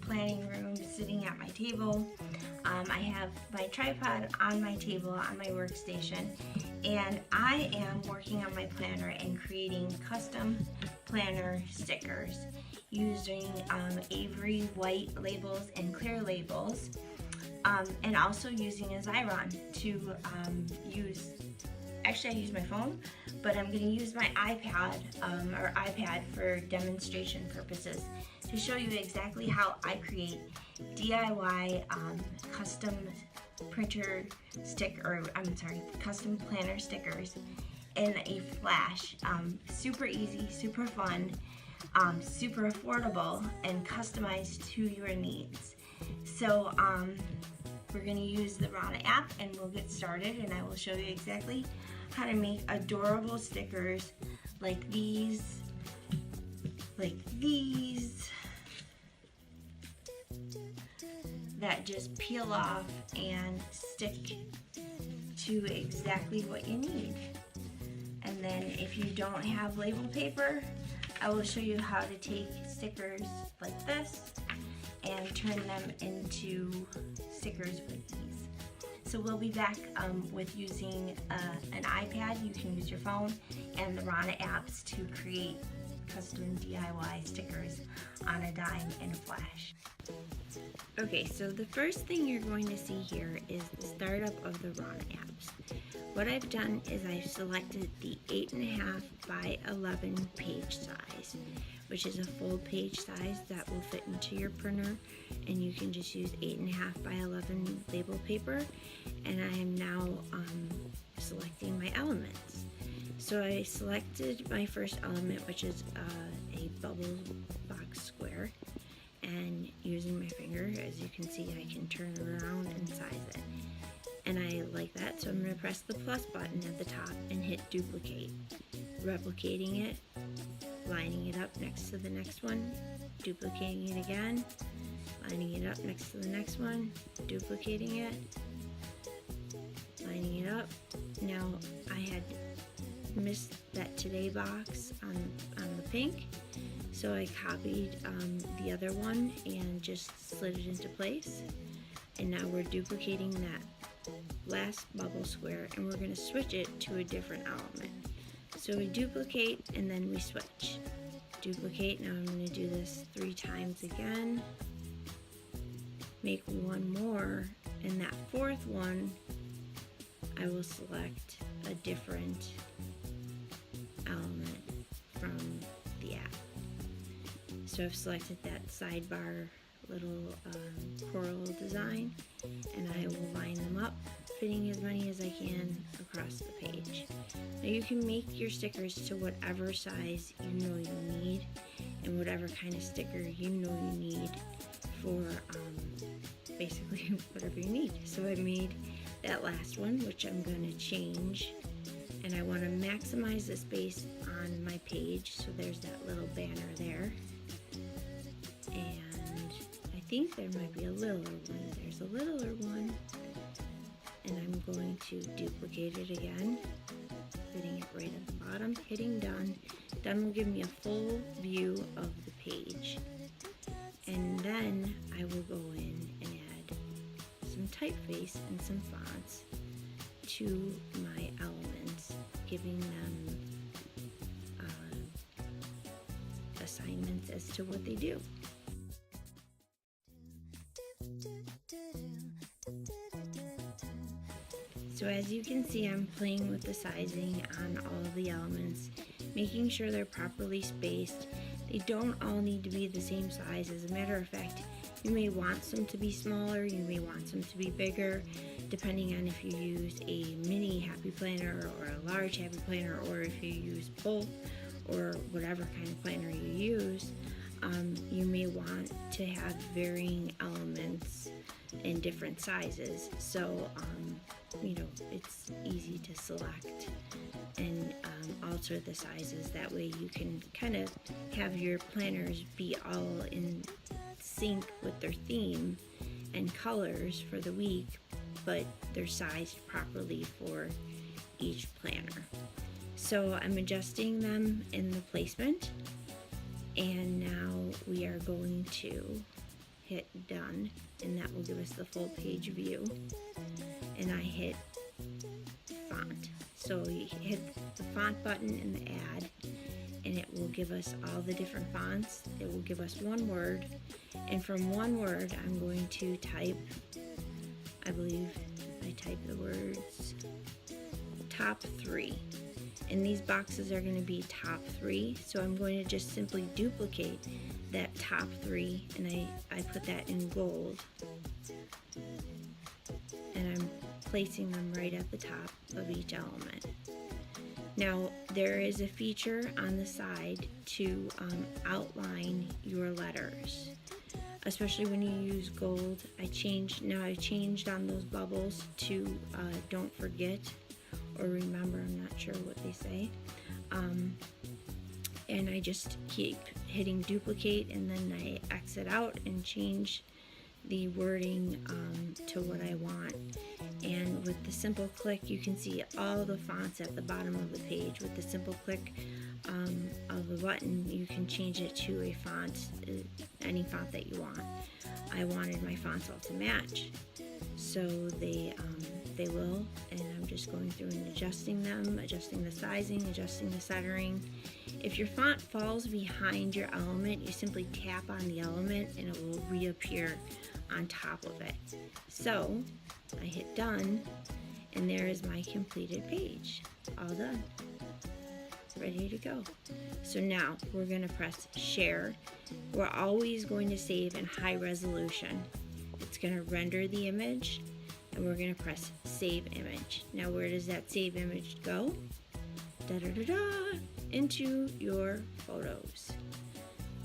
planning room sitting at my table. I have my tripod on my table on my workstation, and I am working on my planner and creating custom planner stickers using Avery white labels and clear labels, and also using a Xyron to use. Actually, I use my phone, but I'm going to use my iPad for demonstration purposes to show you exactly how I create DIY custom custom planner stickers in a flash. Super easy, super fun, super affordable, and customized to your needs. So we're going to use the Rhonna app, and we'll get started, and I will show you exactly how to make adorable stickers like these, that just peel off and stick to exactly what you need. And then if you don't have label paper, I will show you how to take stickers like this and turn them into stickers with ease. So we'll be back with using an iPad. You can use your phone and the Rhonna apps to create custom DIY stickers on a dime in a flash. Okay, so the first thing you're going to see here is the startup of the Rhonna apps. What I've done is I've selected the 8.5 by 11 page size, which is a full page size that will fit into your printer, and you can just use 8.5 by 11 label paper. And I am now selecting my elements. So I selected my first element, which is a bubble box square, and using my finger, as you can see, I can turn it around and size it. And I like that, so I'm going to press the plus button at the top and hit duplicate, replicating it, lining it up next to the next one, duplicating it again, lining it up next to the next one, duplicating it, lining it up. Now I had missed that today box on the pink, so I copied the other one and just slid it into place. And now we're duplicating that last bubble square, and we're going to switch it to a different element. So we duplicate and then we switch. Duplicate. Now I'm going to do this 3 times again. Make one more, and that 4th one I will select a different element from the app. So I've selected that sidebar little coral design, and I will line them up, fitting as many as I can across the page. Now you can make your stickers to whatever size you know you need, and whatever kind of sticker you know you need for basically whatever you need. So I made that last one, which I'm going to change, and I want to maximize the space on my page, so there's that little banner there. And I think there might be a littler one. There's a littler one, and I'm going to duplicate it again, fitting it right at the bottom, hitting done. Done will give me a full view of the page, and then I will go in and add some typeface and some fonts to my elements, giving them assignments as to what they do. So as you can see, I'm playing with the sizing on all of the elements, making sure they're properly spaced. They don't all need to be the same size. As a matter of fact, you may want some to be smaller, you may want some to be bigger, depending on if you use a mini happy planner or a large happy planner, or if you use both, or whatever kind of planner you use. You may want to have varying elements in different sizes, so it's easy to select and alter the sizes. That way you can kind of have your planners be all in sync with their theme and colors for the week, but they're sized properly for each planner. So I'm adjusting them in the placement, And now we are going to hit done, and that will give us the full page view. And I hit font. So you hit the font button in the ad, and it will give us all the different fonts. It will give us one word, and from one word I'm going to type, I believe I type the words top 3, and these boxes are going to be top 3, so I'm going to just simply duplicate that top 3, and I put that in gold, and I'm placing them right at the top of each element. Now there is a feature on the side to outline your letters, especially when you use gold. I changed on those bubbles to don't forget or remember, I'm not sure what they say, and I just keep hitting duplicate, and then I exit out and change the wording to what I want. And with the simple click, you can see all the fonts at the bottom of the page. With the simple click of the button, you can change it to a font, any font that you want. I wanted my fonts all to match, so they will, and I'm just going through and adjusting them, adjusting the sizing, adjusting the centering. If your font falls behind your element, you simply tap on the element and it will reappear on top of it. So I hit done, and there is my completed page, all done, ready to go. So now we're going to press share. We're always going to save in high resolution. It's going to render the image, and we're going to press save image. Now where does that save image go? Into your photos.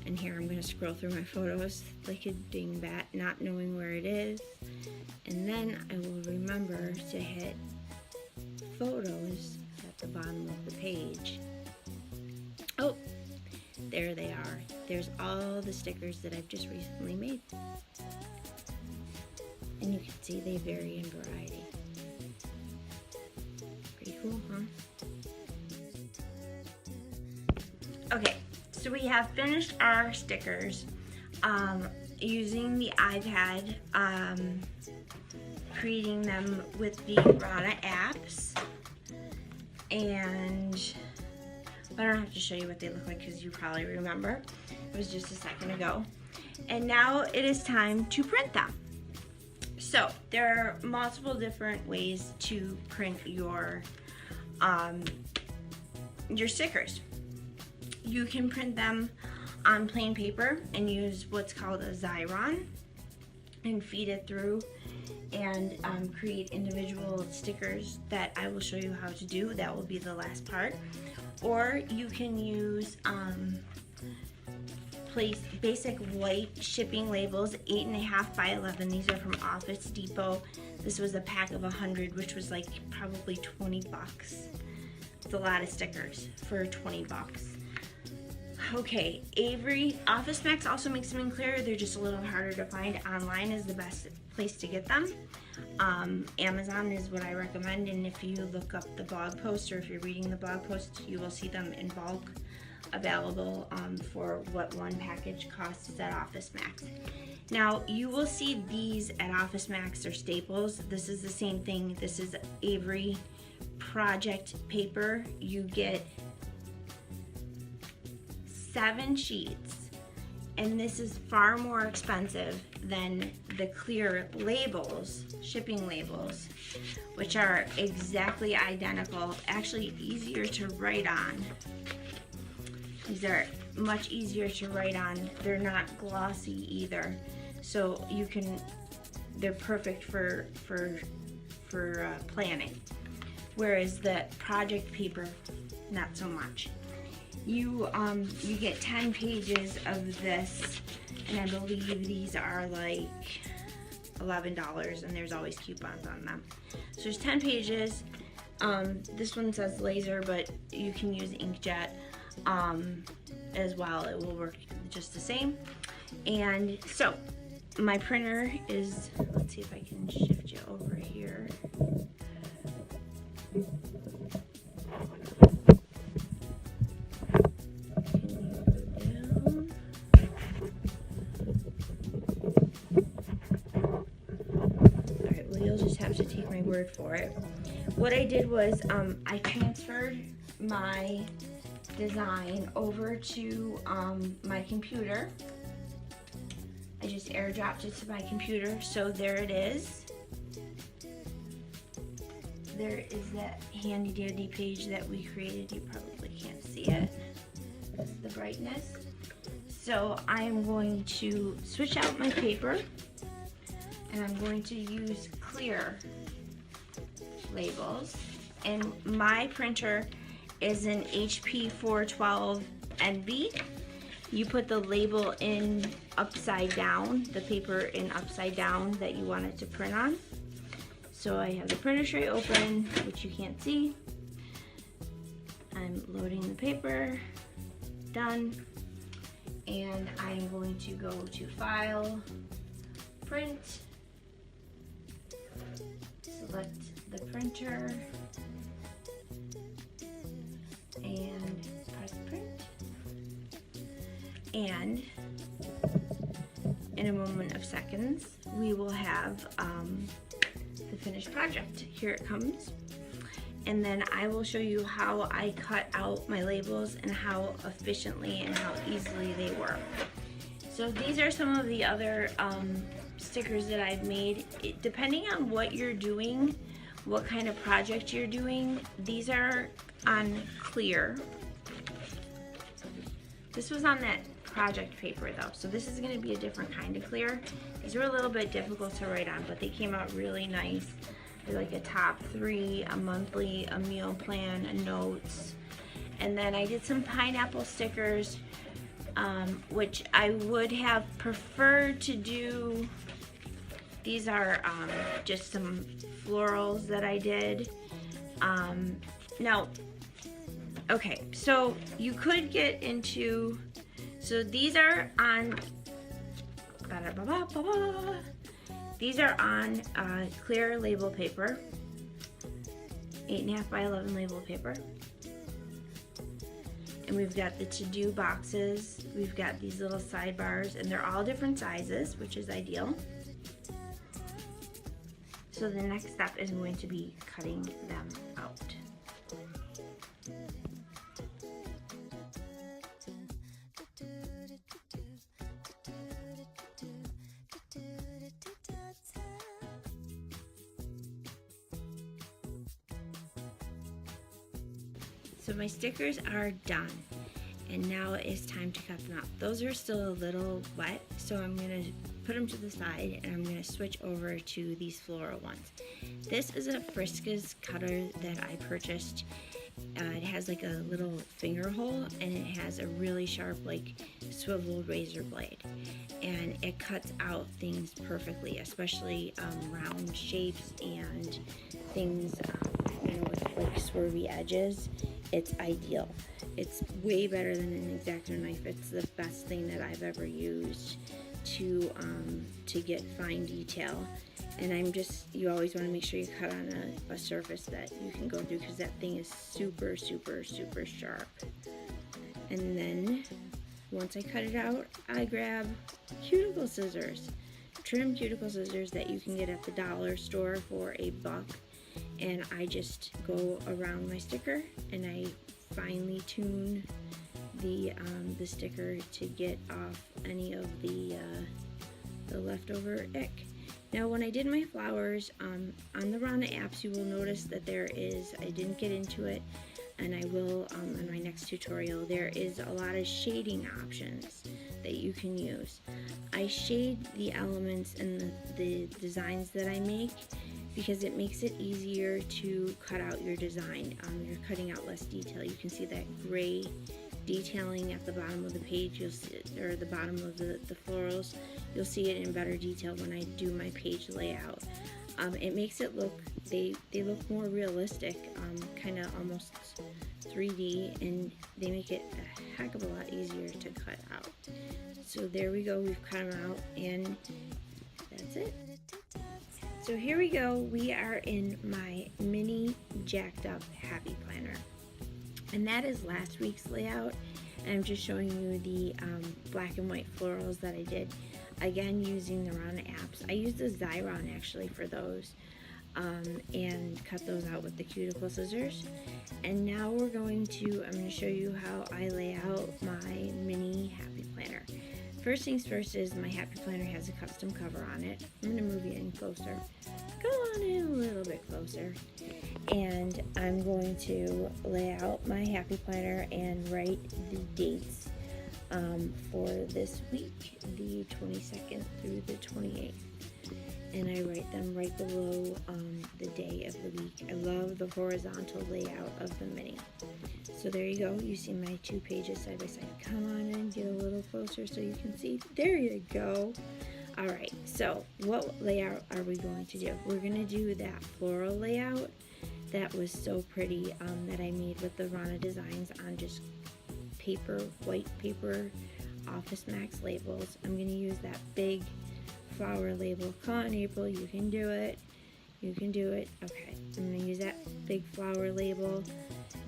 And here I'm going to scroll through my photos like a dingbat, not knowing where it is. And then I will remember to hit photos at the bottom of the page. Oh, there they are. There's all the stickers that I've just recently made. And you can see they vary in variety. Pretty cool, huh? Okay, so we have finished our stickers using the iPad, creating them with the Rhonna apps, and I don't have to show you what they look like because you probably remember. It was just a second ago. And now it is time to print them. So there are multiple different ways to print your stickers. You can print them on plain paper and use what's called a Xyron and feed it through and create individual stickers that I will show you how to do. That will be the last part. Or you can use place basic white shipping labels, 8.5 by 11. These are from Office Depot. This was a pack of 100, which was like probably 20 bucks. It's a lot of stickers for 20 bucks. Okay, Avery Office Max also makes them in clear. They're just a little harder to find. Online is the best place to get them. Amazon is what I recommend, and if you look up the blog post, or if you're reading the blog post, you will see them in bulk available for what one package costs at Office Max. Now you will see these at Office Max or Staples. This is the same thing. This is Avery project paper. You get 7 sheets, and this is far more expensive than the clear labels, shipping labels, which are exactly identical, actually easier to write on. These are much easier to write on. They're not glossy either, so you can, they're perfect for planning. Whereas the project paper, not so much. You get 10 pages of this, and I believe these are like $11, and there's always coupons on them. So there's 10 pages. This one says laser, but you can use inkjet as well. It will work just the same. And so my printer is, let's see if I can shift you over here. Can you go down? just have to take my word for it. What I did was I transferred my design over to my computer. I just airdropped it to my computer, so there it is. There is that handy dandy page that we created. You probably can't see it, the brightness. So I'm going to switch out my paper, and I'm going to use clear labels. And my printer is an HP 412 NB. You put the label in upside down, the paper in upside down that you want it to print on. So I have the printer tray open, which you can't see. I'm loading the paper, done. And I'm going to go to File, Print, select the printer, and press print. And in a moment of seconds, we will have the finished project. Here it comes. And then I will show you how I cut out my labels and how efficiently and how easily they work. So these are some of the other stickers that I've made. Depending on what you're doing, what kind of project you're doing, these are on clear. This was on that project paper though, so this is going to be a different kind of clear. These were a little bit difficult to write on, but they came out really nice. They're like a top 3, a monthly, a meal plan, a notes. And then I did some pineapple stickers, which I would have preferred to do. These are just some florals that I did. Now, okay, so you could get into, so these are on, these are on clear label paper, 8.5 by 11 label paper. And we've got the to-do boxes, we've got these little sidebars, and they're all different sizes, which is ideal. So the next step is going to be cutting them out. So my stickers are done, and now it's time to cut them out. Those are still a little wet, so I'm going to put them to the side, and I'm going to switch over to these floral ones. This is a Friska's cutter that I purchased. It has like a little finger hole, and it has a really sharp like swivel razor blade, and it cuts out things perfectly, especially round shapes and things with like swervy edges. It's ideal. It's way better than an X-Acto knife. It's the best thing that I've ever used to get fine detail. And you always want to make sure you cut on a surface that you can go through, because that thing is super, super, super sharp. And then once I cut it out, I grab cuticle scissors, trim cuticle scissors that you can get at the dollar store for $1. And I just go around my sticker and I finely tune the sticker to get off any of the leftover ick. Now when I did my flowers on the Rhonna apps, you will notice that I didn't get into it, and I will in my next tutorial, there is a lot of shading options that you can use. I shade the elements and the designs that I make because it makes it easier to cut out your design. You're cutting out less detail. You can see that gray detailing at the bottom of the page, you'll see it, or the bottom of the florals. You'll see it in better detail when I do my page layout. It makes it look, they look more realistic, kind of almost 3D, and they make it a heck of a lot easier to cut out. So there we go, we've cut them out, and that's it. So here we go, we are in my mini jacked up happy planner. And that is last week's layout, and I'm just showing you the black and white florals that I did, again using the Rhonna apps. I used the Xyron actually for those. and cut those out with the cuticle scissors. And now I'm going to show you how I lay out my mini happy planner. First things first is my happy planner has a custom cover on it. I'm going to move you in closer. Go on in a little bit closer. And I'm going to lay out my happy planner and write the dates for this week, the 22nd through the 28th. And I write them right below the day of the week. I love the horizontal layout of the mini. So there you go. You see my 2 pages side by side. Come on in, get a little closer so you can see. There you go. All right, so what layout are we going to do? We're going to do that floral layout that was so pretty that I made with the Rhonna designs on just paper, white paper, Office Max labels. I'm going to use that big flower label. Come on, April, you can do it. You can do it. Okay, I'm going to use that big flower label,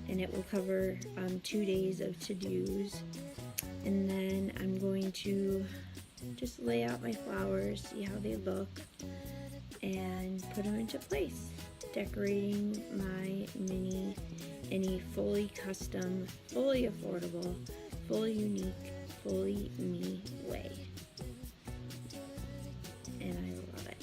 and it will cover 2 days of to-dos. And then I'm going to just lay out my flowers, see how they look, and put them into place. Decorating my mini in a fully custom, fully affordable, fully unique, fully me way. And I love it.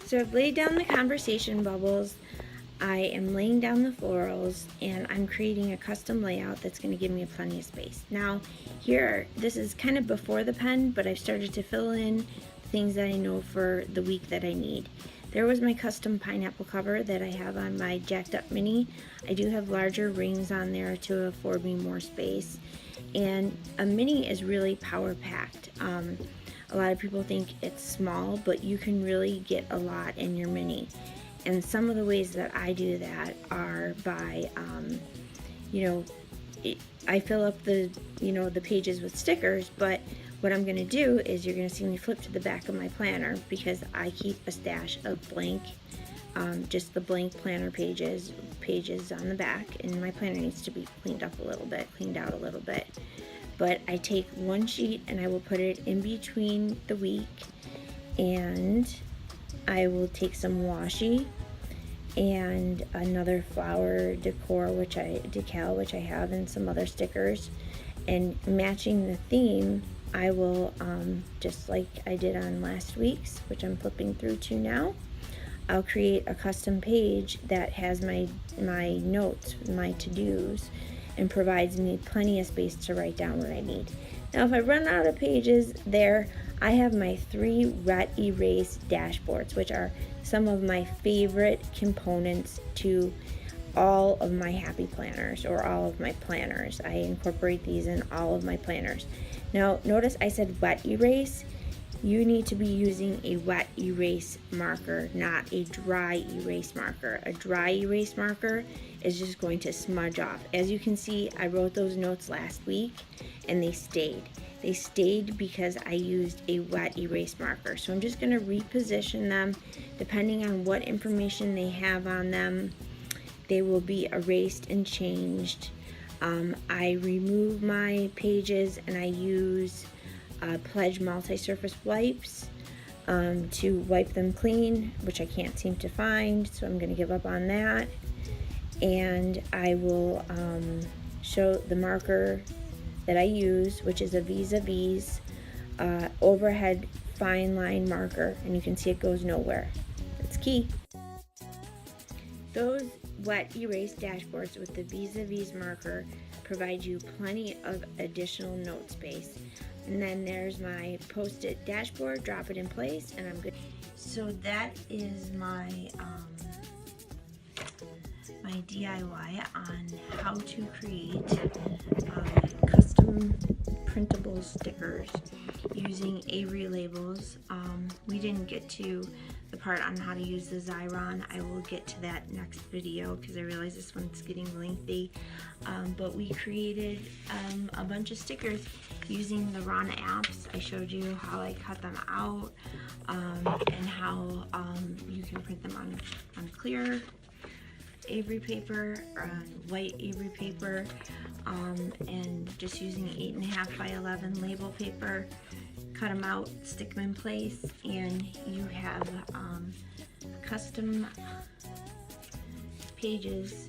So I've laid down the conversation bubbles, I am laying down the florals, and I'm creating a custom layout that's going to give me plenty of space. Now here, this is kind of before the pen, but I've started to fill in things that I know for the week that I need. There was my custom pineapple cover that I have on my jacked up mini. I do have larger rings on there to afford me more space. And a mini is really power packed. A lot of people think it's small, but you can really get a lot in your mini. And some of the ways that I do that are by, I fill up the pages with stickers, but what I'm going to do is you're going to see me flip to the back of my planner because I keep a stash of blank, just the blank planner pages on the back, and my planner needs to be cleaned out a little bit. But I take one sheet and I will put it in between the week, and I will take some washi and another flower decal which I have, and some other stickers, and matching the theme I will just like I did on last week's, which I'm flipping through to now, I'll create a custom page that has my notes, my to-dos, and provides me plenty of space to write down what I need. Now if I run out of pages there, I have my 3 wet erase dashboards, which are some of my favorite components to all of my happy planners, or all of my planners. I incorporate these in all of my planners. Now notice I said wet erase. You need to be using a wet erase marker, not a dry erase marker. A dry erase marker is just going to smudge off. As you can see, I wrote those notes last week and they stayed. They stayed because I used a wet erase marker. So I'm just going to reposition them. Depending on what information they have on them, they will be erased and changed. I remove my pages and I use Pledge multi-surface wipes to wipe them clean, which I can't seem to find, so I'm going to give up on that. And I will show the marker that I use, which is a vis-a-vis overhead fine line marker, and you can see it goes nowhere. It's key. Those wet erase dashboards with the vis-a-vis marker provide you plenty of additional note space. And then there's my post-it dashboard. Drop it in place and I'm good. So that is my my DIY on how to create custom printable stickers using Avery labels. We didn't get to the part on how to use the Xyron. I will get to that next video because I realize this one's getting lengthy. But we created a bunch of stickers, using the Rhonna apps. I showed you how I cut them out and how you can print them on clear Avery paper or on white Avery paper, and just using 8.5 by 11 label paper, cut them out, stick them in place, and you have custom pages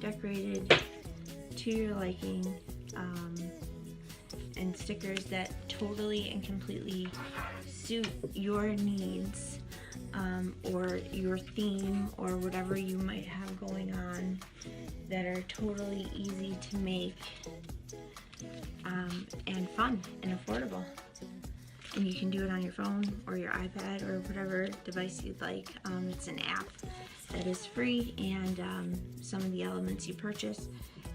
decorated to your liking, and stickers that totally and completely suit your needs, or your theme, or whatever you might have going on, that are totally easy to make, and fun and affordable. And you can do it on your phone or your iPad or whatever device you'd like. It's an app that is free, and some of the elements you purchase,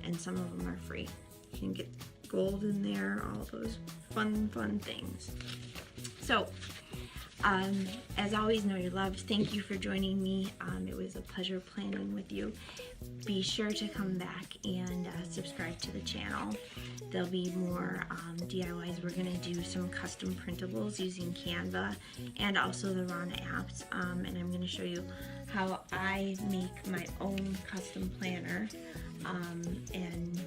and some of them are free. You can get gold in there, all those fun things. So, as always, know you're loved. Thank you for joining me. It was a pleasure planning with you. Be sure to come back and subscribe to the channel. There'll be more DIYs. We're going to do some custom printables using Canva and also the Rhonna apps. And I'm going to show you how I make my own custom planner, and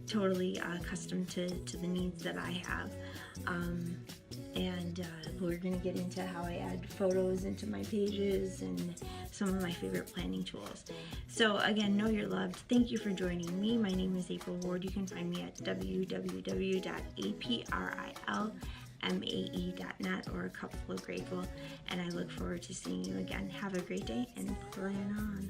totally custom to the needs that I have. And we're going to get into how I add photos into my pages and some of my favorite planning tools. So again, know you're loved. Thank you for joining me. My name is April Ward. You can find me at www.aprilmae.net or A Couple of Grateful, and I look forward to seeing you again. Have a great day and plan on.